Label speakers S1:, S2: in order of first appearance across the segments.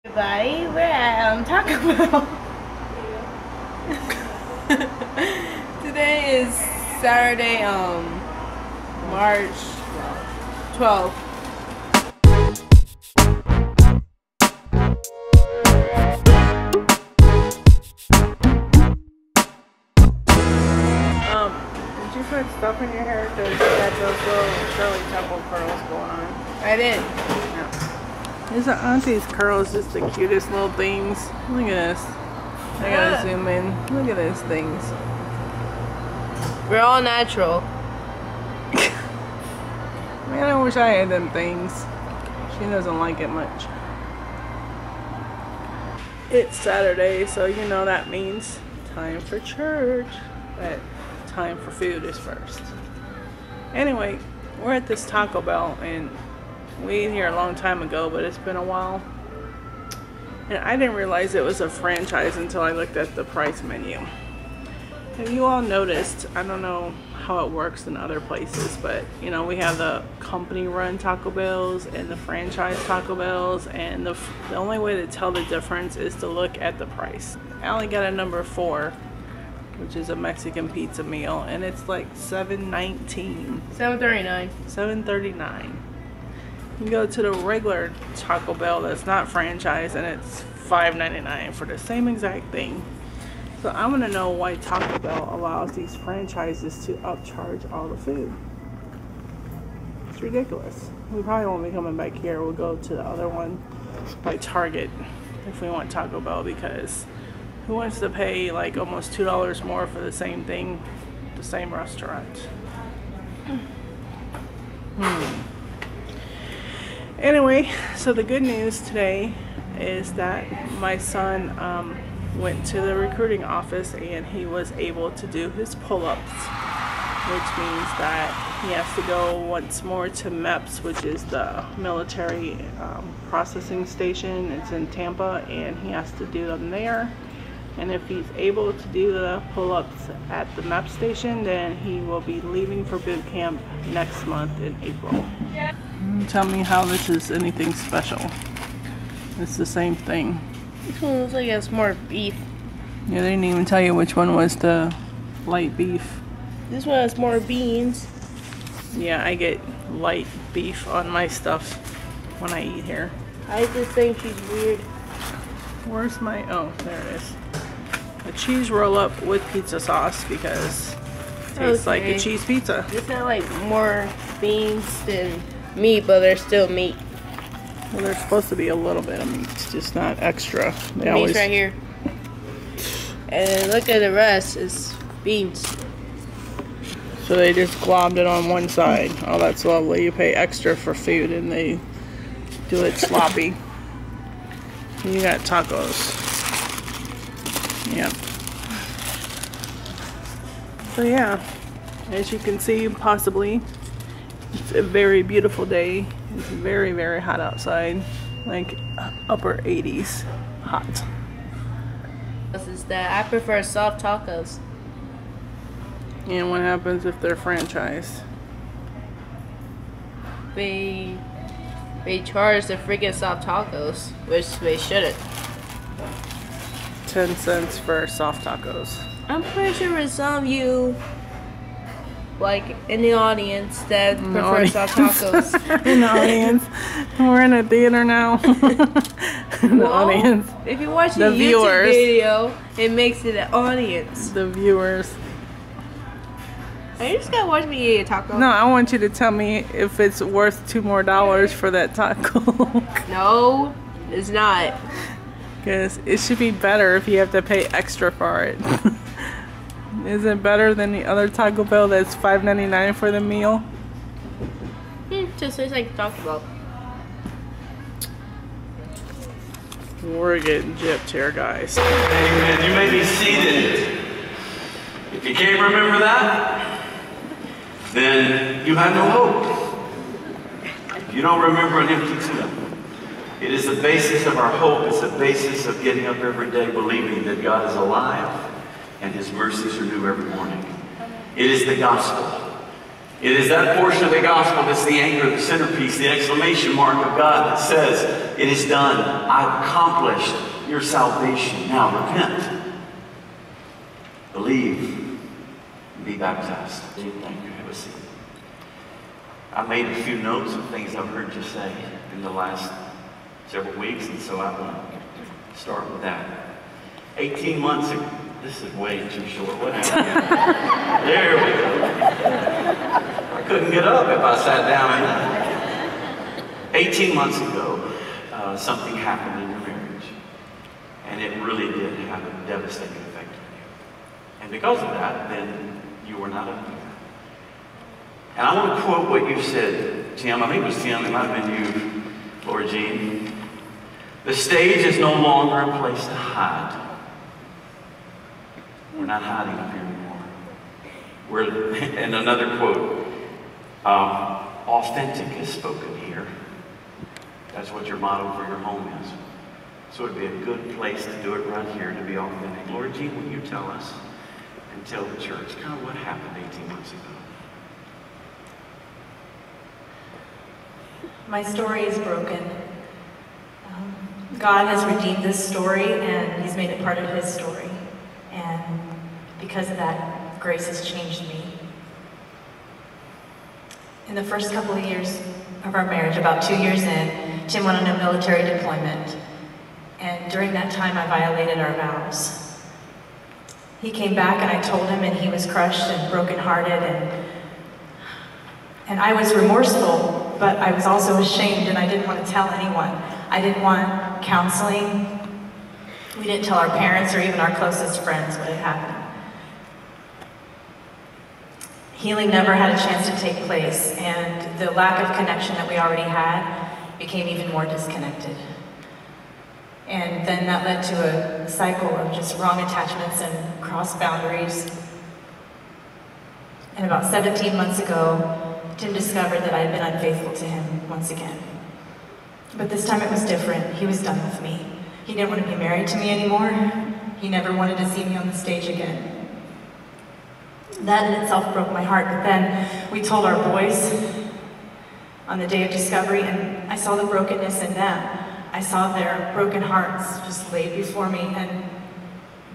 S1: Everybody, we're at Taco Bell. Today is Saturday, March 12th. Did you put stuff in your hair because you got those little Shirley Temple curls going on? I did. No. These are Auntie's curls, just the cutest little things. Look at this. I gotta zoom in. Look at these things. We're all natural. Man, I wish I had them things. She doesn't like it much. It's Saturday, so you know that means time for church. But time for food is first. Anyway, we're at this Taco Bell and we ate here a long time ago, but it's been a while. And I didn't realize it was a franchise until I looked at the price menu. Have you all noticed, I don't know how it works in other places, but you know, we have the company run Taco Bells and the franchise Taco Bells, and the only way to tell the difference is to look at the price. I only got a number 4, which is a Mexican pizza meal, and it's like $7.19. $7.39. $7.39. You go to the regular Taco Bell that's not franchise and it's $5.99 for the same exact thing. So I want to know why Taco Bell allows these franchises to upcharge all the food. It's ridiculous. We probably won't be coming back here. We'll go to the other one by Target if we want Taco Bell, because who wants to pay like almost $2 more for the same thing, the same restaurant? Anyway, so the good news today is that my son went to the recruiting office and he was able to do his pull-ups, which means that he has to go once more to MEPS, which is the military processing station. It's in Tampa, and he has to do them there. And if he's able to do the pull-ups at the MEPS station, then he will be leaving for boot camp next month in April. Tell me how this is anything special. It's the same thing. This one looks like it's more beef. Yeah, they didn't even tell you which one was the light beef. This one has more beans. Yeah, I get light beef on my stuff when I eat here. I just think she's weird. Where's my, oh, there it is. A cheese roll up with pizza sauce, because it tastes like a cheese pizza. It's got like more beans than meat, but there's still meat. Well, there's supposed to be a little bit of meat, just not extra. The meat's right here. And look at the rest, it's beans. So they just globbed it on one side. Oh, that's lovely. You pay extra for food and they do it sloppy. You got tacos. Yep. So yeah, as you can see, possibly it's a very beautiful day. It's very, very hot outside, like upper 80s hot. This is that I prefer soft tacos. And what happens if they're franchised? They charge the freaking soft tacos, which they shouldn't. 10 cents for soft tacos. I'm pretty sure there's some of you, like in the audience, that prefer soft tacos. In the audience. We're in a theater now. In the audience. If you're watching the YouTube video, it makes it an audience. The viewers. You just gotta watch me eat a taco. No, I want you to tell me if it's worth $2 more for that taco. No, it's not. Because it should be better if you have to pay extra for it. Is it better than the other Taco Bell that's $5.99 for the meal? Just tastes like Taco Bell. We're getting gypped here, guys.
S2: Amen. You may be seated. If you can't remember that, then you have no hope. You don't remember an empty tomb. It is the basis of our hope. It's the basis of getting up every day believing that God is alive and His mercies are new every morning. It is the gospel. It is that portion of the gospel that's the anchor, the centerpiece, the exclamation mark of God that says, it is done. I've accomplished your salvation. Now repent, believe, and be baptized. Thank you. Have a seat. I made a few notes of things I've heard you say in the last several weeks, and so I want to start with that. 18 months ago, this is way too short. What happened? There we go. I couldn't get up if I sat down. 18 months ago, something happened in your marriage, and it really did have a devastating effect on you. And because of that, then you were not up here. And I want to quote what you said, Tim. I think it was Tim. It might have been you, Laura Jean. The stage is no longer a place to hide. We're not hiding up here anymore. And another quote, authentic is spoken here. That's what your motto for your home is. So it'd be a good place to do it right here, to be authentic. Laura Jean, will you tell us and tell the church kind of what happened 18 months ago?
S3: My story is broken. God has redeemed this story, and He's made it part of His story. And because of that, grace has changed me. In the first couple of years of our marriage, about 2 years in, Tim went on a military deployment. And during that time, I violated our vows. He came back, and I told him, and he was crushed and brokenhearted, and I was remorseful. But I was also ashamed, and I didn't want to tell anyone. I didn't want counseling. We didn't tell our parents or even our closest friends what had happened. Healing never had a chance to take place, and the lack of connection that we already had became even more disconnected. And then that led to a cycle of just wrong attachments and cross boundaries. And about 17 months ago, Tim discovered that I had been unfaithful to him once again. But this time it was different. He was done with me. He didn't want to be married to me anymore. He never wanted to see me on the stage again. That in itself broke my heart, but then we told our boys on the day of discovery, and I saw the brokenness in them. I saw their broken hearts just laid before me, and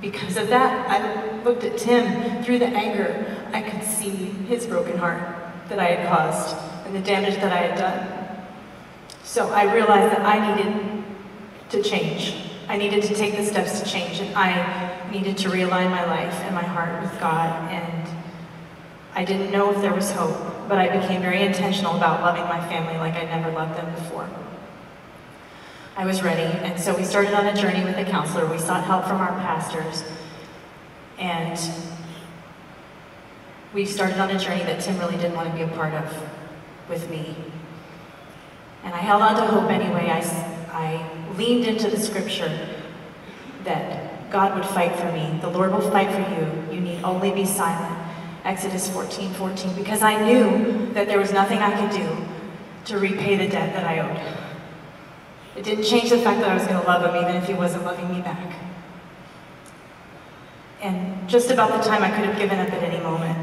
S3: because of that, I looked at Tim through the anger. I could see his broken heart that I had caused and the damage that I had done. So I realized that I needed to change. I needed to take the steps to change, and I needed to realign my life and my heart with God. And I didn't know if there was hope, but I became very intentional about loving my family like I never loved them before. I was ready, and so we started on a journey with a counselor. We sought help from our pastors, and we started on a journey that Tim really didn't want to be a part of with me. And I held on to hope anyway. I leaned into the scripture that God would fight for me. The Lord will fight for you. You need only be silent. Exodus 14:14, because I knew that there was nothing I could do to repay the debt that I owed. It didn't change the fact that I was going to love him even if he wasn't loving me back. And just about the time I could have given up at any moment,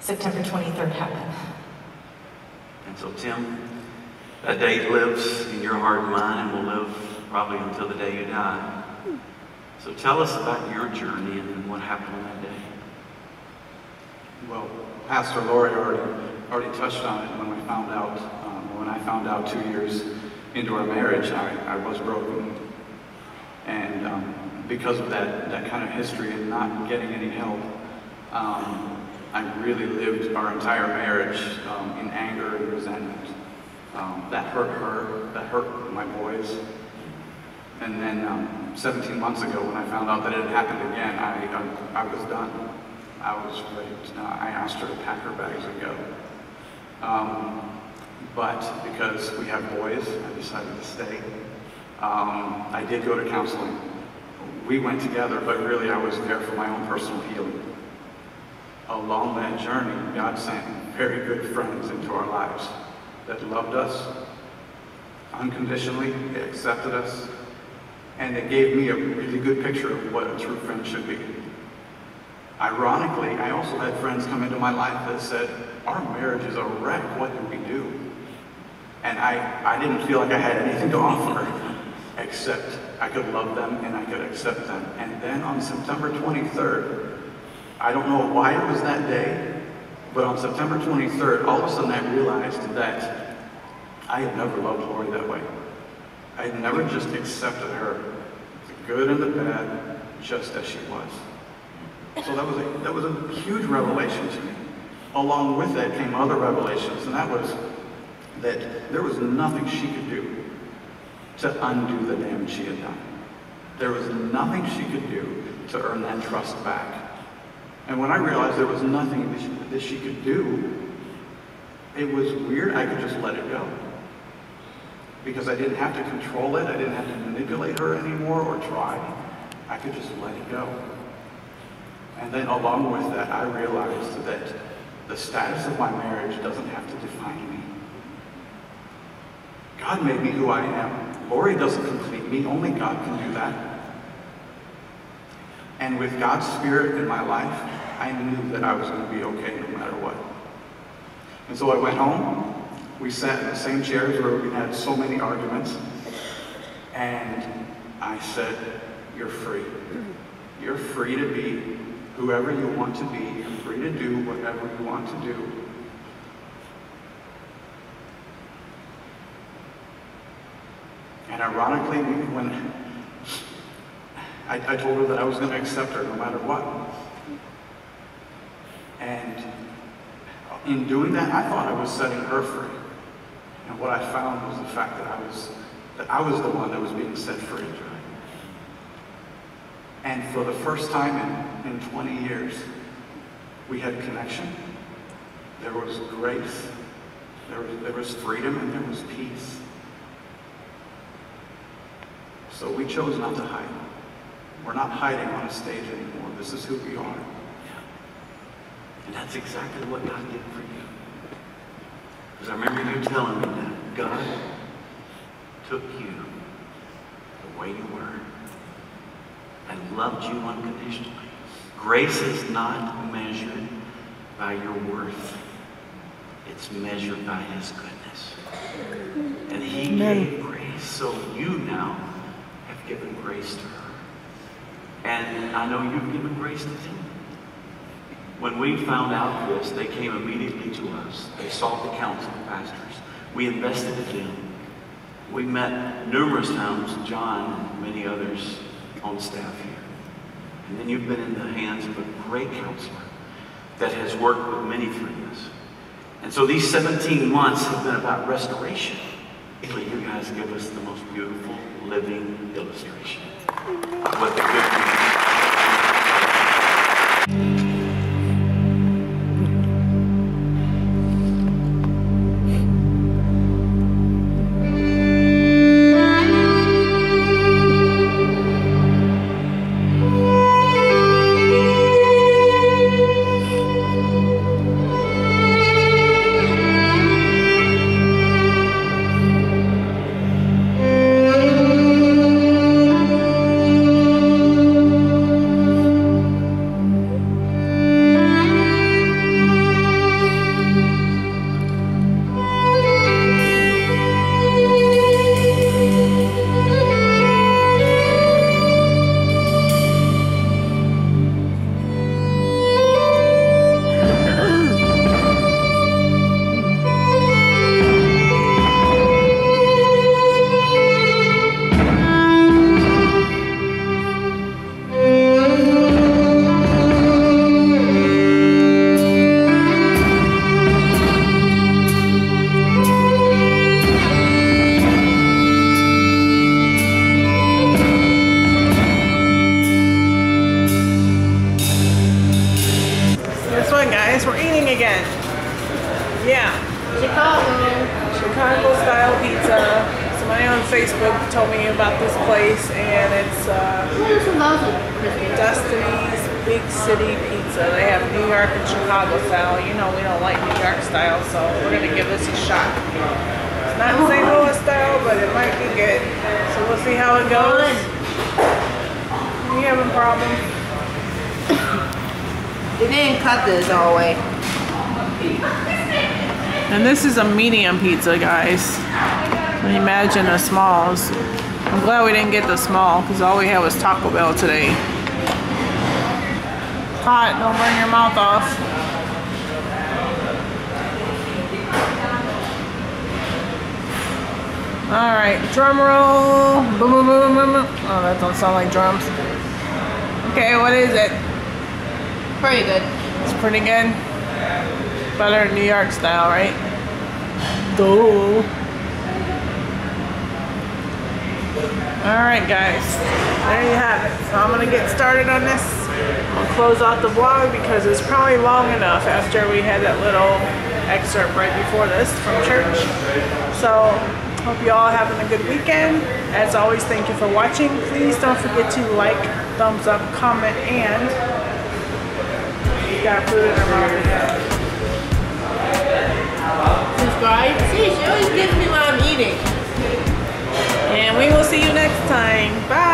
S3: September 23rd happened.
S2: And so, Tim, that date lives in your heart and mind and will live probably until the day you die. So tell us about your journey and what happened on that day.
S4: Well, Pastor Lori already touched on it when we found out. When I found out 2 years into our marriage, I was broken. And because of that kind of history and not getting any help, I really lived our entire marriage in anger and resentment. That hurt her, that hurt my boys. And then 17 months ago when I found out that it had happened again, I was done. I was ready to, I asked her to pack her bags and go. But because we have boys, I decided to stay. I did go to counseling. We went together, but really I was there for my own personal healing. Along that journey, God sent very good friends into our lives that loved us unconditionally, they accepted us, and they gave me a really good picture of what a true friend should be. Ironically, I also had friends come into my life that said, our marriage is a wreck, what do we do? And I didn't feel like I had anything to offer, except I could love them and I could accept them. And then on September 23rd, I don't know why it was that day, but on September 23rd, all of a sudden I realized that I had never loved Lori that way. I had never just accepted her, the good and the bad, just as she was. So that was a huge revelation to me. Along with that came other revelations, and that was that there was nothing she could do to undo the damage she had done. There was nothing she could do to earn that trust back. And when I realized there was nothing that she could do, it was weird. I could just let it go. Because I didn't have to control it. I didn't have to manipulate her anymore or try. I could just let it go. And then along with that, I realized that the status of my marriage doesn't have to define me. God made me who I am. Lori doesn't complete me. Only God can do that. And with God's Spirit in my life, I knew that I was going to be okay no matter what. And so I went home. We sat in the same chairs where we had so many arguments. And I said, you're free. You're free to be whoever you want to be. You're free to do whatever you want to do. And ironically, when I told her that I was going to accept her no matter what. And in doing that, I thought I was setting her free. And what I found was the fact that I was the one that was being set free. And for the first time in 20 years, we had connection. There was grace. There was freedom, and there was peace. So we chose not to hide. We're not hiding on a stage anymore. This is who we are.
S2: Yeah. And that's exactly what God did for you. Because I remember you telling me that God took you the way you were and loved you unconditionally. Grace is not measured by your worth. It's measured by His goodness. And He gave grace, so you now have given grace to her. And I know you've given grace to them. When we found out this, they came immediately to us. They sought the counsel of pastors. We invested in them. We met numerous times, John and many others on staff here. And then you've been in the hands of a great counselor that has worked with many through this. And so these 17 months have been about restoration. You guys give us the most beautiful living illustration of what the good news is.
S1: Chicago style pizza. Somebody on Facebook told me about this place, and it's Destiny's Big City Pizza. They have New York and Chicago style. You know we don't like New York style, so we're gonna give this a shot. It's not St. Louis style, but it might be good. So we'll see how it goes. We having problems.
S5: They didn't cut this all the way.
S1: And this is a medium pizza, guys. Imagine the smalls. I'm glad we didn't get the small because all we had was Taco Bell today. Hot, don't burn your mouth off. Alright, drum roll. Boom, boom, boom, boom, boom. Oh, that don't sound like drums. Okay, what is it?
S5: Pretty good.
S1: It's pretty good. Better than New York style, right? Duh. Alright guys, there you have it. So I'm gonna get started on this. I'll close out the vlog because it's probably long enough after we had that little excerpt right before this from church. So, hope you all having a good weekend. As always, thank you for watching. Please don't forget to like, thumbs up, comment, and you got food in her mouth.
S5: Subscribe. See, she always gives me what I'm eating.
S1: And we will see you next time. Bye.